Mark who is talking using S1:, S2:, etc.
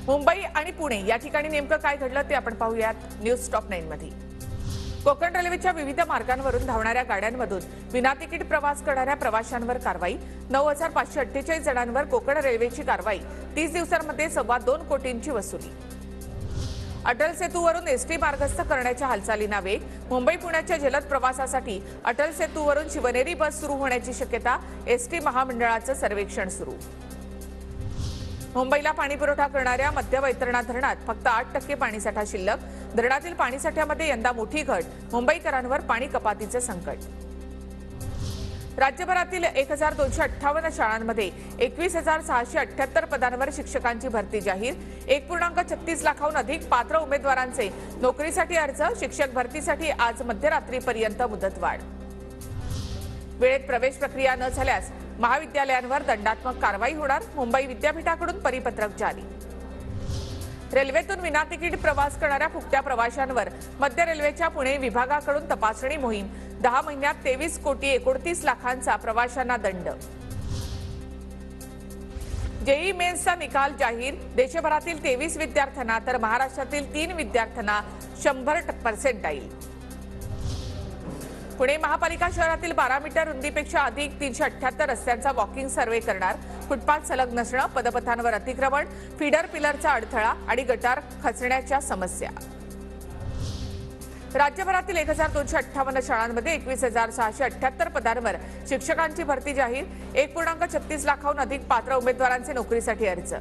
S1: मुंबई आणि पुणे या ठिकाणी नेमकं काय घडलं ते आपण पाहूयात न्यूज टॉप 9 मध्ये। कोकण रेल्वेच्या विविध मार्गांवरून धावणाऱ्या गाड्यांमधून विना तिकीट प्रवास करणाऱ्या प्रवाशांवर कारवाई। 9548 जणांवर कोकण रेल्वेची कारवाई। 30 दिवसांमध्ये 2.25 कोटींची वसुली। अटल सेतूवरून एसटी मार्गस्थ करण्याच्या हालचालींना वेग। मुंबई पुण्याच्या जलद प्रवासासाठी अटल सेतूवरून शिवनेरी बस सुरू होण्याची शक्यता। एसटी महामंडळाचं सर्वेक्षण सुरू। मुंबईला पाणी पुरवठा करणाऱ्या मध्य वैतरणा धरणात फक्त 8% पाणीसाठा शिल्लक। धरणातील पाणीसाठ्यामध्ये यंदा मोठी घट। मुंबईकरांवर पाणी कपातीचे संकट। राज्यभरातील 1258 शाळांमध्ये 21,678 पदांवर शिक्षकांची भरती जाहीर। 1.36 लाखाहून अधिक पात्र उमेदवारांचे नोकरीसाठी अर्ज। शिक्षक भरतीसाठी आज मध्यरात्रीपर्यंत मुदतवाढ। वेळेत प्रवेश प्रक्रिया न झाल्यास महाविद्यालयांवर दंडात्मक कारवाई होणार। मुंबई विद्यापीठाकडून परिपत्रक जारी। रेल्वेतून विना तिकीट प्रवास करणाऱ्या फुकट्या प्रवाशांवर मध्य रेल्वेच्या पुणे विभागाकडून तपासणी मोहीम। 10 महिन्यात 23,29,00,000चा प्रवाशांना दंड। जेईई मेन्सचा निकाल जाहीर। देशभरातील 23 विद्यार्थ्यांना तर महाराष्ट्रातील 3 विद्यार्थ्यांना 100% पुणे महापालिका शहरातील 12 मीटर रुंदीपेक्षा अधिक 378 रस्त्यांचा वॉकिंग सर्व्हे करणार। फुटपाथ सलग नसणं, पदपथांवर अतिक्रमण, फीडर पिलरचा अडथळा आणि गटार खचण्याच्या समस्या। राज्यभरातील 1258 शाळांमध्ये 21,678 पदांवर शिक्षकांची भरती जाहीर। 1.36 लाखाहून अधिक पात्र उमेदवारांचे नोकरीसाठी अर्ज।